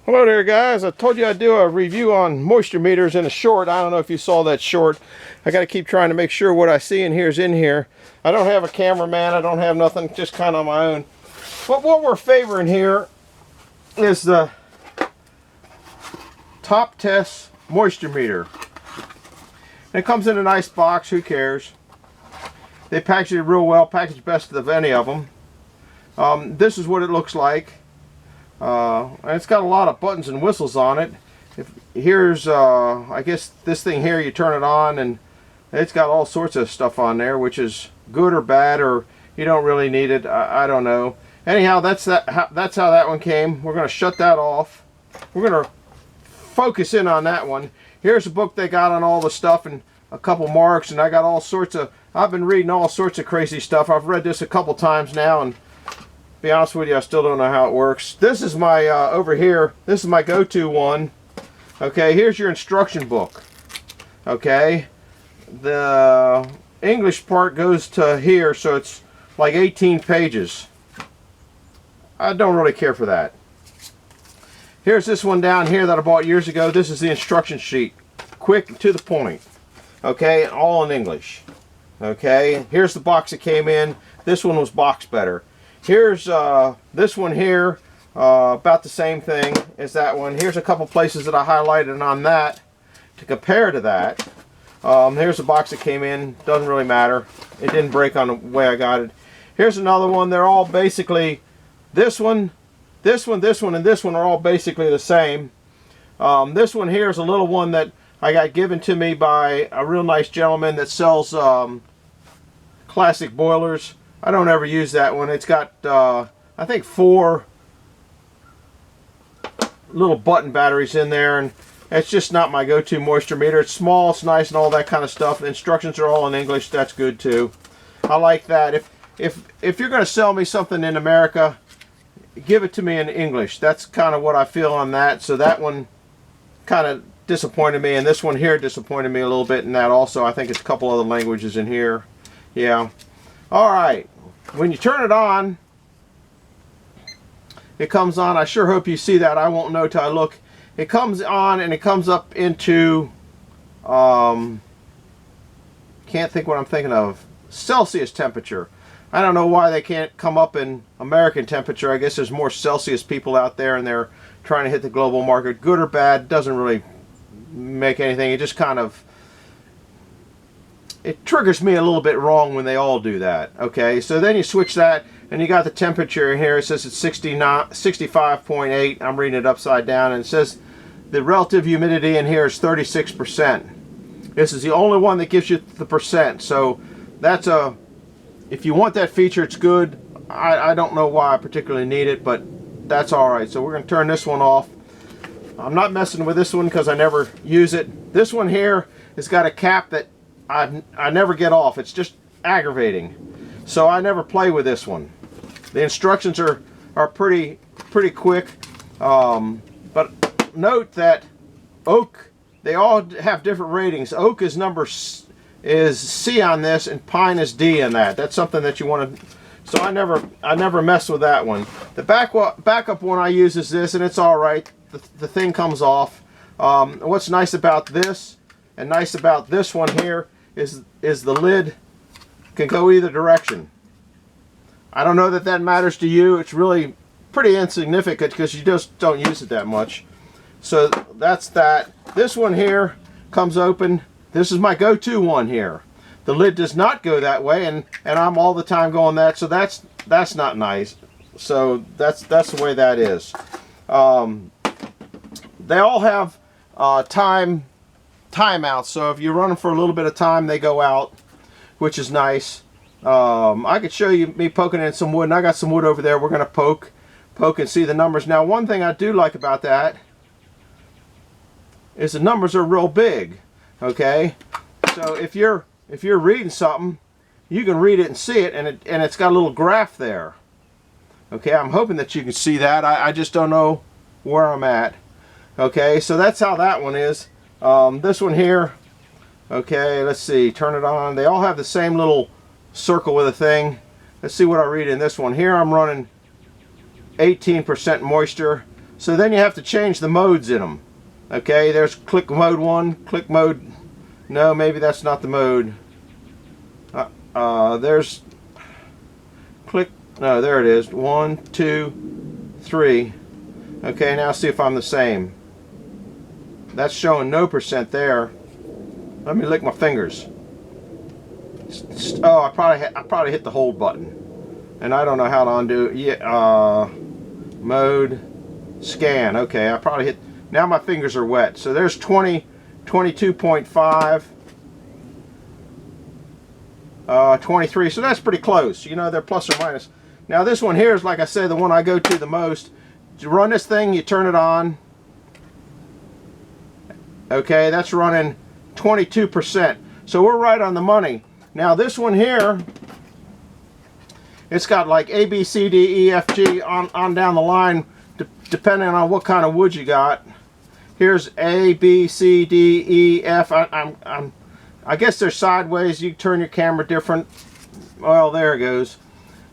Hello there guys, I told you I'd do a review on moisture meters in a short. I don't know if you saw that short. I got to keep trying to make sure what I see in here is in here. I don't have a cameraman, I don't have nothing, just kind of on my own. But what we're favoring here is the TOPTES moisture meter. And it comes in a nice box, who cares. They package it real well, package best of any of them. This is what it looks like. And it's got a lot of buttons and whistles on it. Here's I guess this thing here, you turn it on and it's got all sorts of stuff on there, which is good or bad, or you don't really need it. I don't know. Anyhow, that's how that one came. We're going to shut that off. We're going to focus in on that one. Here's a book they got on all the stuff and a couple marks, and I got all sorts of, I've been reading all sorts of crazy stuff. I've read this a couple times now, and be honest with you, I still don't know how it works. This is my, over here, this is my go-to one. Okay, here's your instruction book. Okay, the English part goes to here, so it's like 18 pages. I don't really care for that. Here's this one down here that I bought years ago. This is the instruction sheet. Quick and to the point. Okay, all in English. Okay, here's the box that came in. This one was boxed better. Here's this one here, about the same thing as that one. Here's a couple places that I highlighted on that to compare to that. Here's the box that came in. Doesn't really matter. It didn't break on the way I got it. Here's another one. They're all basically, this one, this one, this one, and this one are all basically the same. This one here is a little one that I got given to me by a real nice gentleman that sells classic boilers. I don't ever use that one. It's got, I think, 4 little button batteries in there, and it's just not my go-to moisture meter. It's small, it's nice, and all that kind of stuff. The instructions are all in English. That's good too. I like that. If you're going to sell me something in America, give it to me in English. That's kind of what I feel on that. So that one kind of disappointed me, and this one here disappointed me a little bit in that also. I think it's a couple other languages in here. Yeah. All right. When you turn it on, it comes on. I sure hope you see that. I won't know till I look. It comes on and it comes up into, can't think what I'm thinking of, Celsius temperature. I don't know why they can't come up in American temperature. I guess there's more Celsius people out there and they're trying to hit the global market. Good or bad, doesn't really make anything. It just kind of, it triggers me a little bit wrong when they all do that. Okay, so then you switch that and you got the temperature in here. It says it's 65.8. I'm reading it upside down, and it says the relative humidity in here is 36%. This is the only one that gives you the percent. So that's a, if you want that feature, it's good. I don't know why I particularly need it, but that's all right. So we're going to turn this one off. I'm not messing with this one because I never use it. This one here has got a cap that I never get off. It's just aggravating. So I never play with this one. The instructions are pretty quick. But note that oak, they all have different ratings. Oak is is C on this, and pine is D on that. That's something that you want to. So I never mess with that one. The backup one I use is this, and it's all right. The thing comes off. What's nice about this and nice about this one here is the lid can go either direction. I don't know that that matters to you. It's really pretty insignificant because you just don't use it that much. So that's that. This one here comes open. This is my go-to one here. The lid does not go that way, and I'm all the time going that, so that's not nice. So that's the way that is. They all have timeouts, so if you're running for a little bit of time, they go out, which is nice. I could show you me poking in some wood, and I got some wood over there. We're going to poke and see the numbers. Now, one thing I do like about that is the numbers are real big. Okay, so if you're reading something, you can read it and see it, and it's got a little graph there. Okay, I'm hoping that you can see that. I just don't know where I'm at. Okay, so that's how that one is. This one here, okay, let's see, turn it on. They all have the same little circle with a thing. Let's see what I read in this one. Here I'm running 18% moisture. So then you have to change the modes in them. Okay, there's click mode 1, click mode, no, maybe that's not the mode. There's click, no, there it is, 1, 2, 3. Okay, now see if I'm the same. That's showing no percent there. Let me lick my fingers. Oh, I probably hit the hold button, and I don't know how to undo it. Yeah, mode, scan. Okay, I probably hit. Now my fingers are wet. So there's 20, 22.5, 23. So that's pretty close. You know, they're plus or minus. Now this one here is, like I said, the one I go to the most. You run this thing, you turn it on. Okay, that's running 22%. So we're right on the money. Now this one here, it's got like A, B, C, D, E, F, G on down the line, depending on what kind of wood you got. Here's A, B, C, D, E, F. I guess they're sideways. You turn your camera different. Well, there it goes.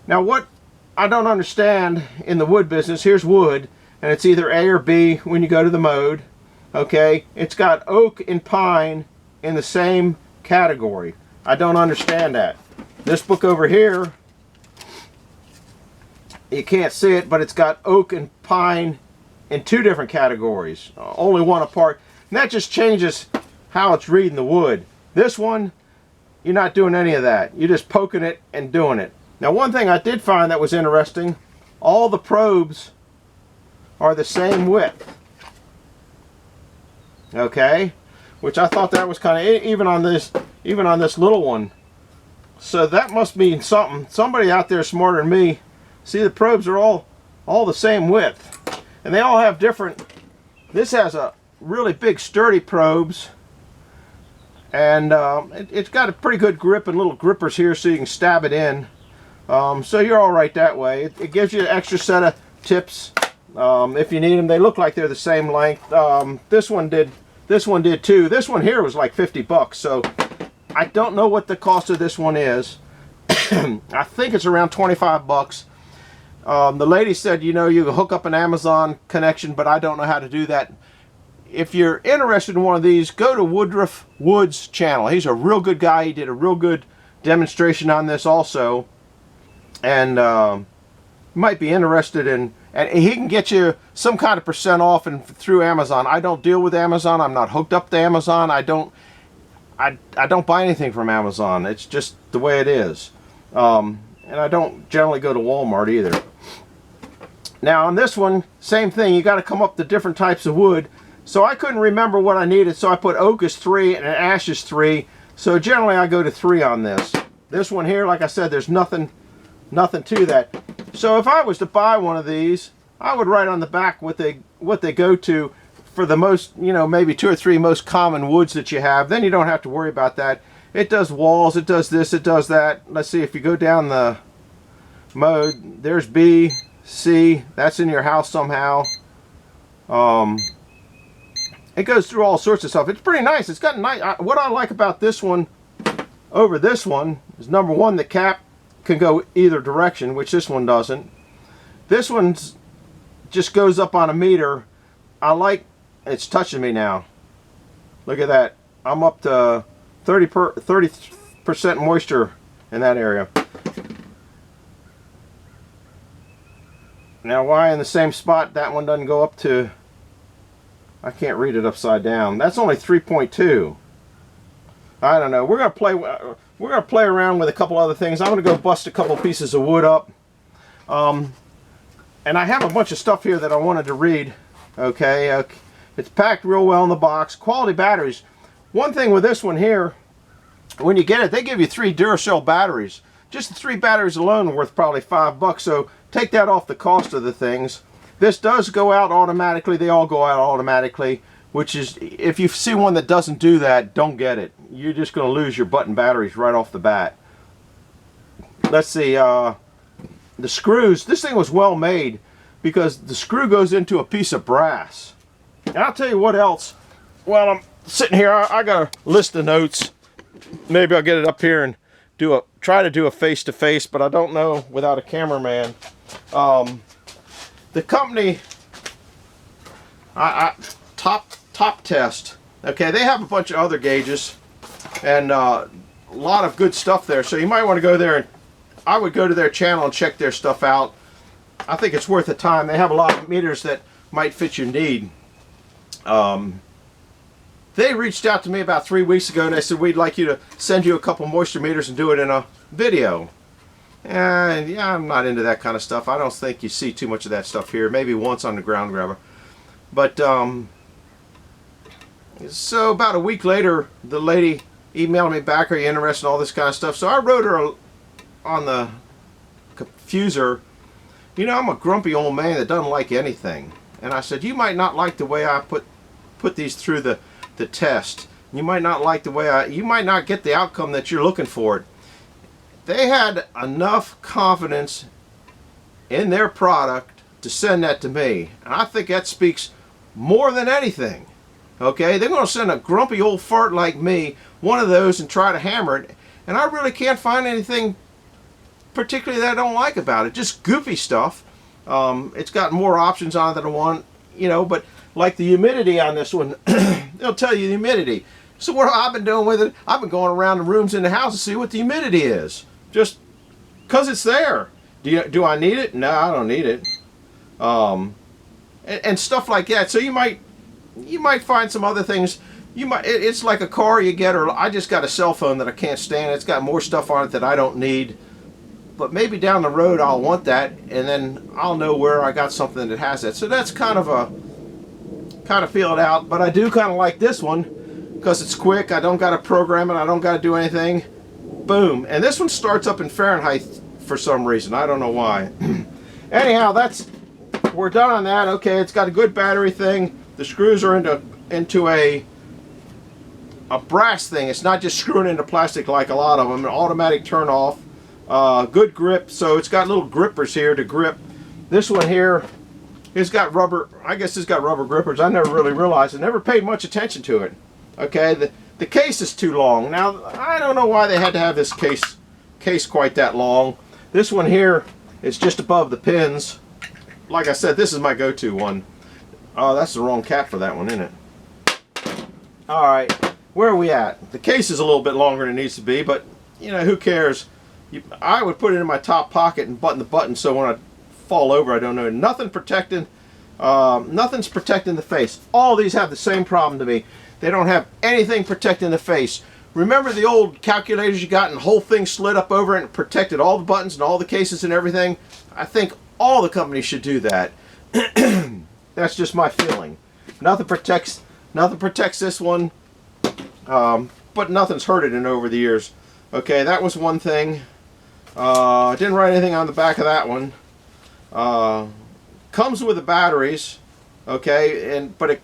Now what I don't understand in the wood business, here's wood, and it's either A or B when you go to the mode. Okay, it's got oak and pine in the same category. I don't understand that. This book over here, you can't see it, but it's got oak and pine in 2 different categories, only one apart. And that just changes how it's reading the wood. This one, you're not doing any of that. You're just poking it and doing it. Now one thing I did find that was interesting, all the probes are the same width. Okay, which I thought that was kind of, even on this little one. So that must mean something. Somebody out there smarter than me. See, the probes are all the same width, and they all have different. This has a really big sturdy probes, and it's got a pretty good grip and little grippers here so you can stab it in. So you're all right that way. It gives you an extra set of tips if you need them. They look like they're the same length. This one did too. This one here was like 50 bucks. So I don't know what the cost of this one is. I think it's around 25 bucks. The lady said, you know, you can hook up an Amazon connection, but I don't know how to do that. If you're interested in one of these, go to Woodruff Wood's channel. He's a real good guy. He did a real good demonstration on this also. And you might be interested in, and he can get you some kind of percent off and through Amazon. I don't deal with Amazon. I'm not hooked up to Amazon. I don't buy anything from Amazon. It's just the way it is. And I don't generally go to Walmart either. Now on this one, same thing. You got to come up to different types of wood. So I couldn't remember what I needed, so I put oak is 3 and ash is 3. So generally I go to 3 on this. This one here, like I said, there's nothing to that. So if I was to buy one of these, I would write on the back what they go to for the most, you know, maybe 2 or 3 most common woods that you have. Then you don't have to worry about that. It does walls, it does this, it does that. Let's see, if you go down the mode, there's B, C, that's in your house somehow. It goes through all sorts of stuff. It's pretty nice. It's got nice. What I like about this one over this one is, number one, the cap can go either direction, which this one doesn't. This one's just goes up on a meter. I like, it's touching me now. Look at that. I'm up to 30% moisture in that area. Now why in the same spot that one doesn't go up to, I can't read it upside down. That's only 3.2. I don't know. We're gonna play around with a couple other things. I'm gonna go bust a couple pieces of wood up. And I have a bunch of stuff here that I wanted to read. Okay, it's packed real well in the box. Quality batteries. One thing with this one here, when you get it, they give you 3 Duracell batteries. Just the 3 batteries alone are worth probably $5. So take that off the cost of the things. This does go out automatically. They all go out automatically, which is, if you see one that doesn't do that, don't get it. You're just going to lose your button batteries right off the bat. Let's see, the screws. This thing was well made because the screw goes into a piece of brass. And I'll tell you what else. While I'm sitting here, I got a list of notes. Maybe I'll get it up here and try to do a face-to-face, but I don't know without a cameraman. The company TOPTES. Okay, they have a bunch of other gauges and a lot of good stuff there. So you might want to go there, and I would go to their channel and check their stuff out. I think it's worth the time. They have a lot of meters that might fit your need. They reached out to me about 3 weeks ago and they said, we'd like you to send you a couple moisture meters and do it in a video. And yeah, I'm not into that kind of stuff. I don't think you see too much of that stuff here. Maybe once on the ground grabber. But so about a week later, the lady emailed me back, are you interested in all this kind of stuff? So I wrote her on the confuser, you know, I'm a grumpy old man that doesn't like anything. And I said, you might not like the way I put these through the test. You might not like the way you might not get the outcome that you're looking for. They had enough confidence in their product to send that to me. And I think that speaks more than anything. Okay, they're going to send a grumpy old fart like me one of those and try to hammer it. And I really can't find anything particularly that I don't like about it. Just goofy stuff. It's got more options on it than I want, you know, but like the humidity on this one, they'll tell you the humidity. So what I've been doing with it, I've been going around the rooms in the house to see what the humidity is. Just because it's there. Do I need it? No, I don't need it. And stuff like that. So you might find some other things. It's like a car you get, or I just got a cell phone that I can't stand. It's got more stuff on it that I don't need. But maybe down the road I'll want that, and then I'll know where I got something that has that. So that's kind of feel it out. But I do kind of like this one because it's quick. I don't got to program it. I don't got to do anything. Boom. And this one starts up in Fahrenheit for some reason. I don't know why. Anyhow, we're done on that. Okay, it's got a good battery thing. The screws are into a brass thing. It's not just screwing into plastic like a lot of them. An automatic turn off. Good grip. So it's got little grippers here to grip. This one here, it's got rubber. I guess it's got rubber grippers. I never really realized. I never paid much attention to it. Okay, the case is too long. Now I don't know why they had to have this case quite that long. This one here is just above the pins. Like I said, this is my go-to one. Oh, that's the wrong cap for that one, isn't it? All right, where are we at? The case is a little bit longer than it needs to be, but you know, who cares? I would put it in my top pocket and button the button so when I fall over, I don't know. Nothing's protecting the face. All these have the same problem to me. They don't have anything protecting the face. Remember the old calculators you got and the whole thing slid up over it and protected all the buttons and all the cases and everything? I think all the companies should do that. That's just my feeling. Nothing protects this one, but nothing's hurt it in over the years. Okay, that was one thing. I didn't write anything on the back of that one. Comes with the batteries, okay, but it,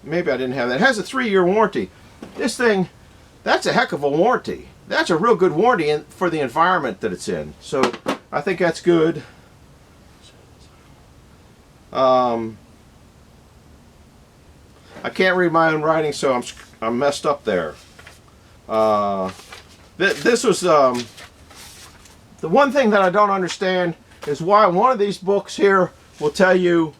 maybe I didn't have that. It has a 3-year warranty. This thing, that's a heck of a warranty. That's a real good warranty for the environment that it's in. So I think that's good. I can't read my own writing, so I'm messed up there. This was the one thing that I don't understand is why one of these books here will tell you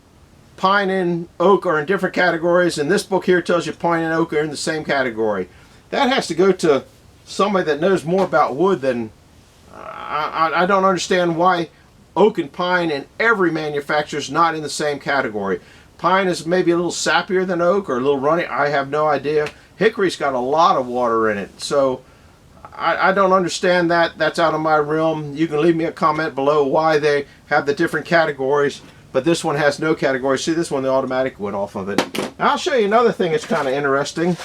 pine and oak are in different categories, and this book here tells you pine and oak are in the same category. That has to go to somebody that knows more about wood than I don't understand why oak and pine in every manufacturer is not in the same category. Pine is maybe a little sappier than oak or a little runny. I have no idea. Hickory's got a lot of water in it, so I don't understand that. That's out of my realm. You can leave me a comment below why they have the different categories, but this one has no category. See, this one, the automatic went off of it. Now, I'll show you another thing that's kind of interesting,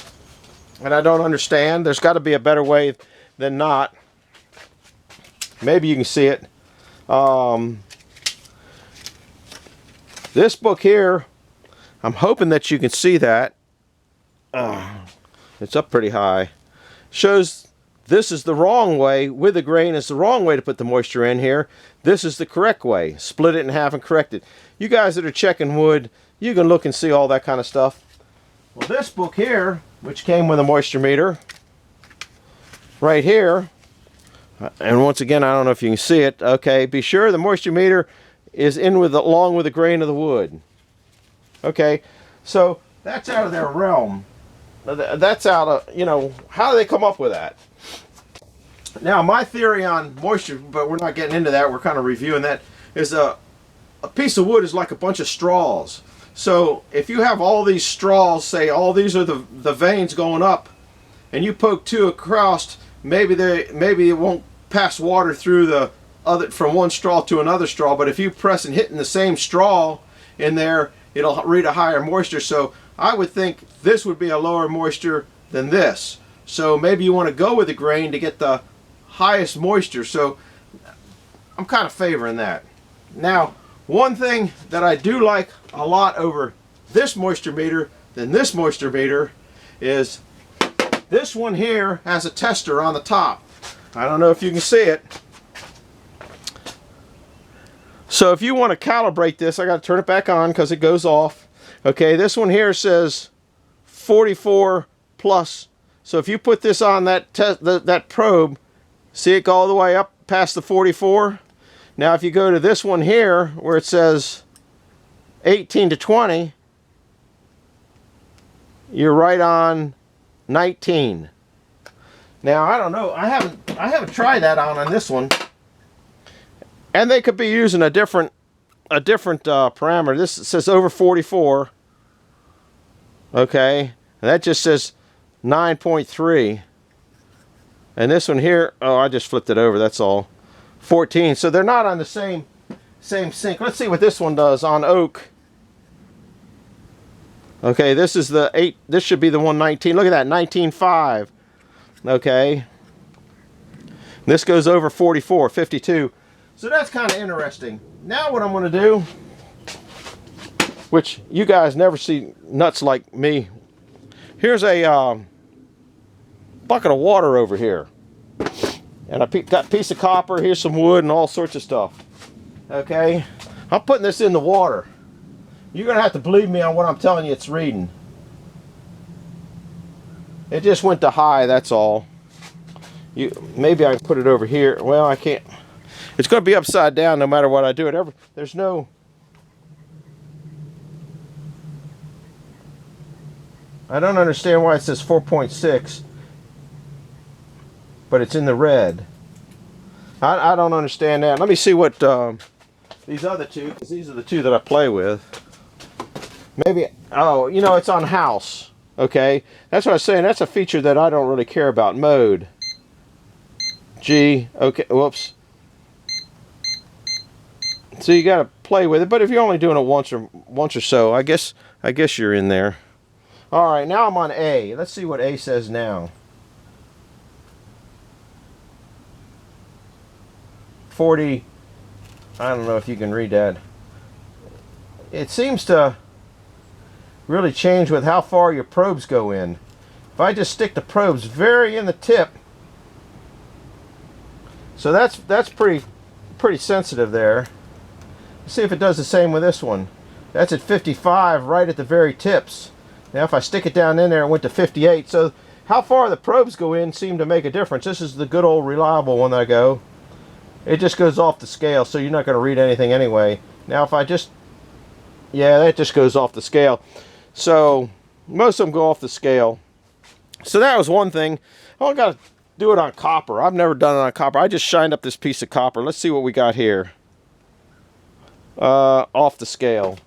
and I don't understand. There's got to be a better way than not. Maybe you can see it. This book here, I'm hoping that you can see that. It's up pretty high. Shows this is the wrong way. With the grain is the wrong way to put the moisture in here. This is the correct way. Split it in half and correct it. You guys that are checking wood, you can look and see all that kind of stuff. Well, this book here, which came with a moisture meter, right here, and once again, I don't know if you can see it. Okay, be sure the moisture meter is in with along with the grain of the wood. Okay, so that's out of their realm. That's out of, you know, how do they come up with that? Now, my theory on moisture, but we're not getting into that, we're kind of reviewing that, is a piece of wood is like a bunch of straws. So if you have all these straws, say all these are the veins going up, and you poke two across, maybe it won't pass water through the other from one straw to another straw, but if you press and hit in the same straw in there, it'll read a higher moisture. So I would think this would be a lower moisture than this. So maybe you want to go with the grain to get the highest moisture. So I'm kind of favoring that. Now, one thing that I do like a lot over this moisture meter than this moisture meter is this one here has a tester on the top. I don't know if you can see it. So if you want to calibrate this, I got to turn it back on because it goes off. Okay, this one here says 44 plus. So if you put this on that probe, see it go all the way up past the 44? Now if you go to this one here where it says 18 to 20, you're right on 19. Now I don't know, I haven't tried that on this one. And they could be using a different parameter. This says over 44. Okay, and that just says 9.3. And this one here, oh, I just flipped it over, that's all. 14. So they're not on the same sync. Let's see what this one does on oak. Okay, this is the 8. This should be the 119. Look at that, 19.5. Okay. This goes over 44, 52. So that's kind of interesting. Now what I'm going to do, which you guys never see nuts like me. Here's a bucket of water over here. And I got a piece of copper, here's some wood and all sorts of stuff. Okay, I'm putting this in the water. You're going to have to believe me on what I'm telling you it's reading. It just went to high, that's all. Maybe I can put it over here. Well, I can't. It's going to be upside down no matter what I do. There's no... I don't understand why it says 4.6. But it's in the red. I don't understand that. Let me see what these other two, because these are the two that I play with. Maybe, oh, you know, it's on house. Okay, that's what I was saying. That's a feature that I don't really care about. Mode. G. Okay, whoops. So you got to play with it. But if you're only doing it once or so, I guess you're in there. All right, now I'm on A. Let's see what A says now. 40, I don't know if you can read that. It seems to really change with how far your probes go in. If I just stick the probes very in the tip, so that's pretty sensitive there. Let's see if it does the same with this one. That's at 55, right at the very tips. Now if I stick it down in there, it went to 58. So how far the probes go in seem to make a difference. This is the good old reliable one that I go. It just goes off the scale, so you're not going to read anything anyway. Now if I just, yeah, that just goes off the scale. So most of them go off the scale. So that was one thing. I only got to do it on copper. I've never done it on copper. I just shined up this piece of copper. Let's see what we got here. Off the scale.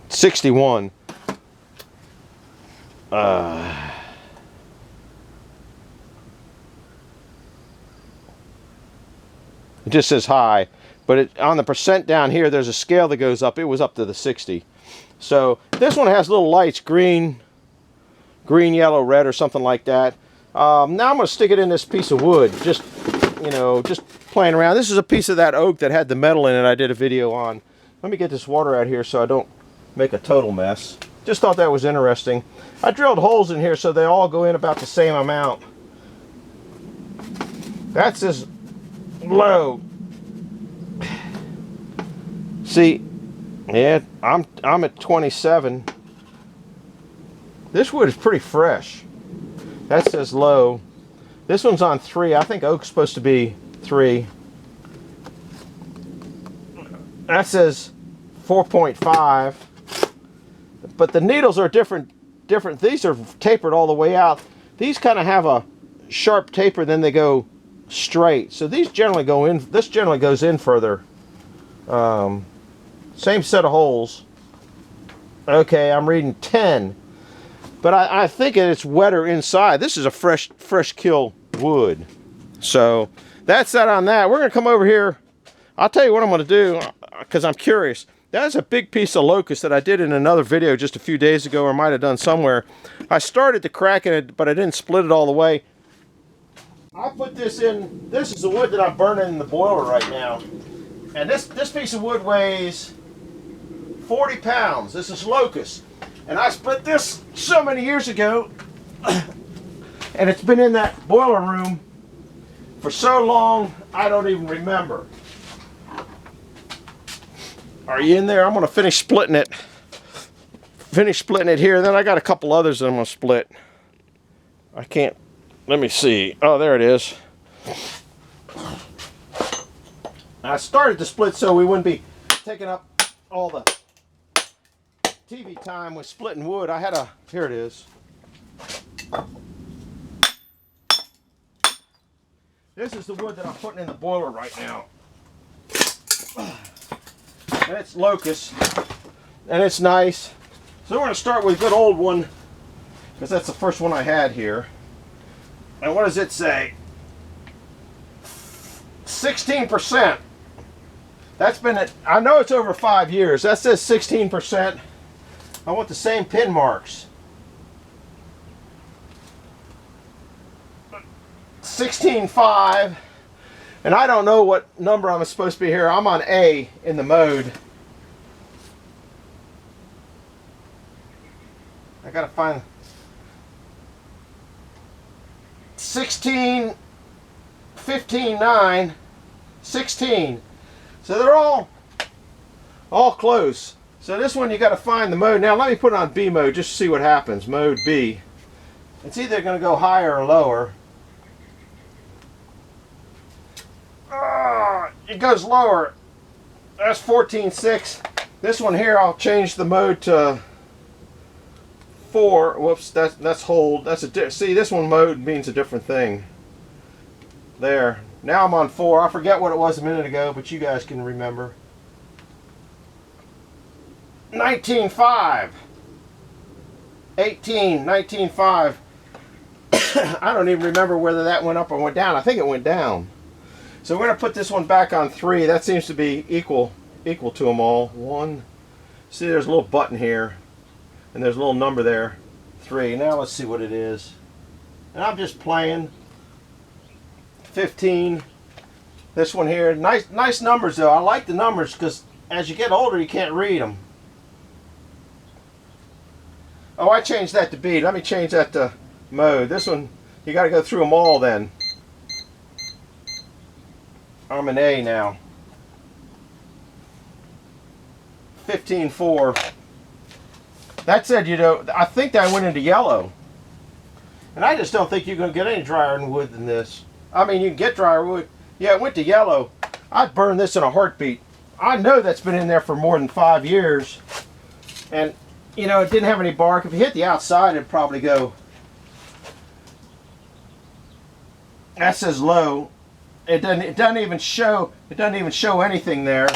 61. It just says high, but on the percent down here, there's a scale that goes up. It was up to the 60. So this one has little lights, green, yellow, red, or something like that. Now I'm going to stick it in this piece of wood, just, you know, just playing around. This is a piece of that oak that had the metal in it I did a video on. Let me get this water out here so I don't make a total mess. Just thought that was interesting. I drilled holes in here so they all go in about the same amount. That's as low. See, yeah, I'm at 27. This wood is pretty fresh. That says low. This one's on 3. I think oak's supposed to be 3. That says 4.5. But the needles are different. These are tapered all the way out. These kind of have a sharp taper, then they go straight. So these generally go in. This generally goes in further. Same set of holes. Okay, I'm reading 10. But I think it's wetter inside. This is a fresh kill wood. So that's that on that. We're going to come over here. I'll tell you what I'm going to do, because I'm curious. That's a big piece of locust that I did in another video just a few days ago, or might have done somewhere. I started to crack it, but I didn't split it all the way. I put this in. This is the wood that I'm burning in the boiler right now. And this piece of wood weighs 40 pounds. This is locust. And I split this so many years ago. And it's been in that boiler room for so long, I don't even remember. Are you in there? I'm going to finish splitting it. Here. Then I got a couple others that I'm going to split. I can't. Let me see. Oh, there it is. I started to split so we wouldn't be taking up all the TV time with splitting wood. I had a. Here it is. This is the wood that I'm putting in the boiler right now. And it's locust, and it's nice. So we're going to start with a good old one, because that's the first one I had here. And what does it say? 16%. That's been it. I know it's over 5 years. That says 16%. I want the same pin marks. 16.5. And I don't know what number I'm supposed to be here. I'm on A in the mode. I gotta find 16, 15, 9, 16. So they're all close. So this one you gotta find the mode. Now let me put it on B mode just to see what happens. Mode B. It's either gonna go higher or lower. It goes lower. That's 14.6. This one here, I'll change the mode to 4. Whoops, that's hold. That's a see. This one mode means a different thing. There. Now I'm on 4. I forget what it was a minute ago, but you guys can remember. 19.5. 18. 19.5. I don't even remember whether that went up or went down. I think it went down. So we're going to put this one back on 3. That seems to be equal to them all. 1. See, there's a little button here, and there's a little number there. 3. Now let's see what it is. And I'm just playing. 15. This one here. Nice numbers though. I like the numbers because as you get older, you can't read them. Oh, I changed that to B. Let me change that to mode. This one, you got to go through them all then. I'm an A now. 15.4. That said, you know, I think that went into yellow. And I just don't think you're going to get any drier wood than this. I mean, you can get drier wood. Yeah, it went to yellow. I'd burn this in a heartbeat. I know that's been in there for more than 5 years. And, you know, it didn't have any bark. If you hit the outside, it'd probably go. That says low. It doesn't even show anything there.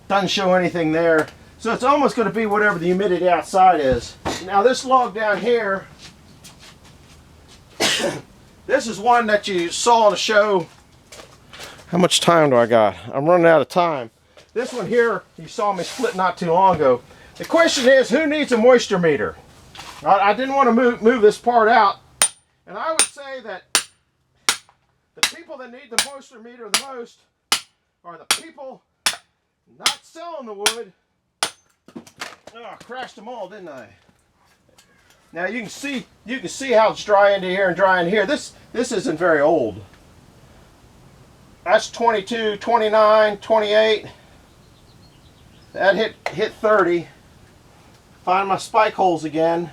Doesn't show anything there. So it's almost going to be whatever the humidity outside is. Now this log down here, this is one that you saw on the show. How much time do I got? I'm running out of time. This one here, you saw me split not too long ago. The question is, who needs a moisture meter? I didn't want to move this part out. And I would say that the people that need the moisture meter the most are the people not selling the wood. Oh, I crashed them all, didn't I? Now you can see how it's dry into here and dry in here. This isn't very old. That's 22, 29, 28. That hit 30. Find my spike holes again.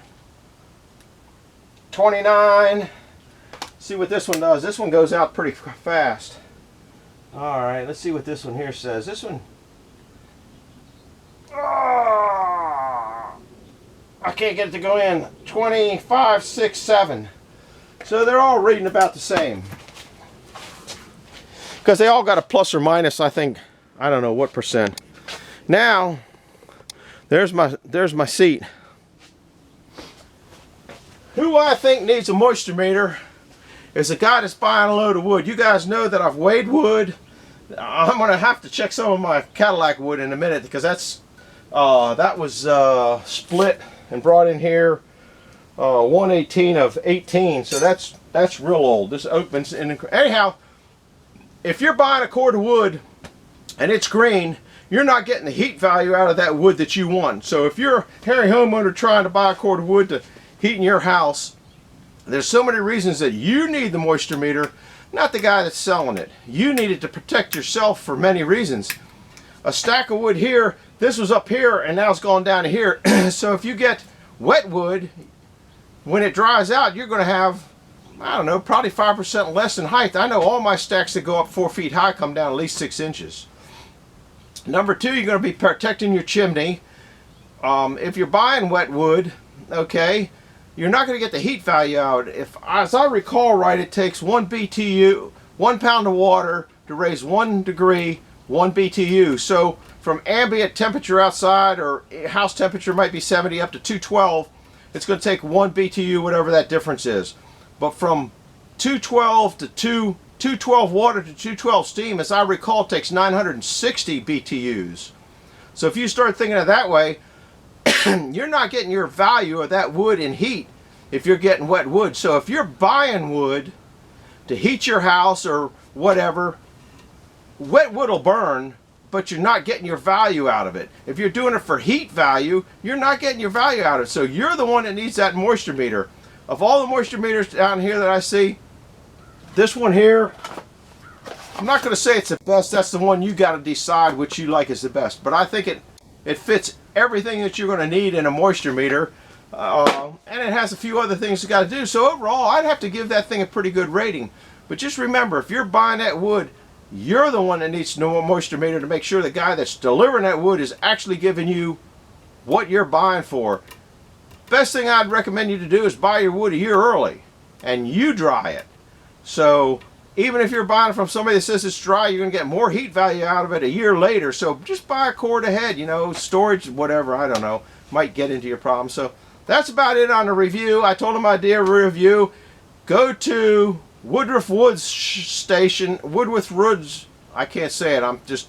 29. See what this one does. This one goes out pretty fast. All right, let's see what this one here says. This one, I can't get it to go in. 25, 6, 7. So they're all reading about the same. Because they all got a plus or minus, I think, I don't know what percent. Now, there's my seat. Who I think needs a moisture meter is a guy that's buying a load of wood. You guys know that I've weighed wood. I'm going to have to check some of my Cadillac wood in a minute, because that was split and brought in here 1/18 of 18. So that's real old. This opens in. Anyhow, if you're buying a cord of wood and it's green, you're not getting the heat value out of that wood that you want. So if you're a hairy homeowner trying to buy a cord of wood to heat in your house, there's so many reasons that you need the moisture meter, not the guy that's selling it. You need it to protect yourself for many reasons. A stack of wood here, this was up here and now it's gone down to here. So if you get wet wood, when it dries out, you're going to have, I don't know, probably 5% less in height. I know all my stacks that go up 4 feet high come down at least 6 inches. Number two, you're going to be protecting your chimney. If you're buying wet wood, okay, you're not going to get the heat value out. As I recall right, it takes 1 BTU, 1 pound of water to raise 1 degree, 1 BTU. So from ambient temperature outside, or house temperature might be 70 up to 212, it's going to take 1 BTU, whatever that difference is. But from 212 to 212 water to 212 steam, as I recall, takes 960 BTUs. So if you start thinking of it that way, you're not getting your value of that wood in heat if you're getting wet wood. So if you're buying wood to heat your house or whatever, wet wood will burn, but you're not getting your value out of it. If you're doing it for heat value, you're not getting your value out of it. So you're the one that needs that moisture meter. Of all the moisture meters down here that I see, this one here, I'm not going to say it's the best. That's the one you got to decide which you like is the best. But I think it fits everything that you're going to need in a moisture meter. And it has a few other things you got to do. So overall, I'd have to give that thing a pretty good rating. But just remember, if you're buying that wood, you're the one that needs to know a moisture meter to make sure the guy that's delivering that wood is actually giving you what you're buying for. Best thing I'd recommend you to do is buy your wood a year early and you dry it. So even if you're buying it from somebody that says it's dry, you're going to get more heat value out of it a year later. So just buy a cord ahead, you know, storage, whatever, I don't know, might get into your problem. So that's about it on the review. I told them I'd do a review. Go to Woodruff Woods station, Woodruff Woods, I can't say it, I'm just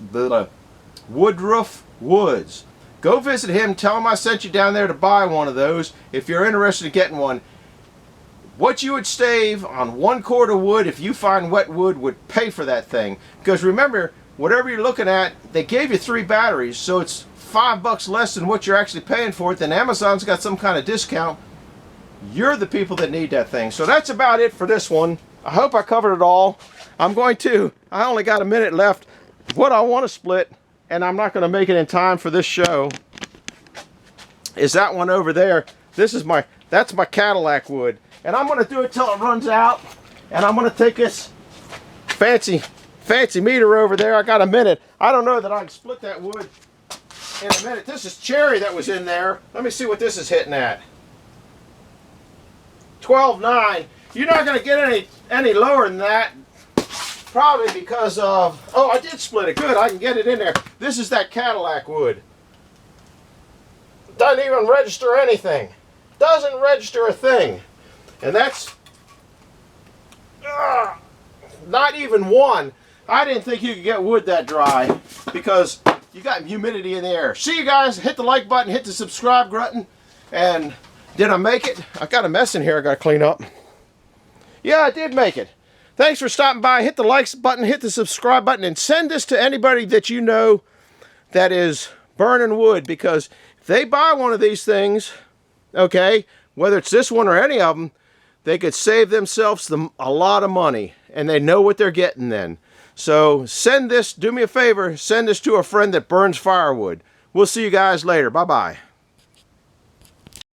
Woodruff Woods. Go visit him, tell him I sent you down there to buy one of those if you're interested in getting one. What you would save on 1 cord of wood if you find wet wood would pay for that thing. Because remember, whatever you're looking at, they gave you 3 batteries, so it's $5 less than what you're actually paying for it. Then Amazon's got some kind of discount. You're the people that need that thing. So that's about it for this one. I hope I covered it all. I only got a minute left. What I want to split, and I'm not going to make it in time for this show, is that one over there. That's my Cadillac wood. And I'm going to do it till it runs out. And I'm going to take this fancy meter over there. I got a minute. I don't know that I can split that wood in a minute. This is cherry that was in there. Let me see what this is hitting at. 12.9. You're not going to get any lower than that. Probably because of, oh, I did split it. Good, I can get it in there. This is that Cadillac wood. Doesn't even register anything. Doesn't register a thing. And that's not even 1. I didn't think you could get wood that dry because you got humidity in the air. See you guys. Hit the like button. Hit the subscribe button. And did I make it? I got a mess in here I got to clean up. Yeah, I did make it. Thanks for stopping by. Hit the likes button, hit the subscribe button, and send this to anybody that you know that is burning wood, because if they buy one of these things, okay, whether it's this one or any of them, they could save themselves a lot of money, and they know what they're getting then. So send this, do me a favor, send this to a friend that burns firewood. We'll see you guys later. Bye-bye.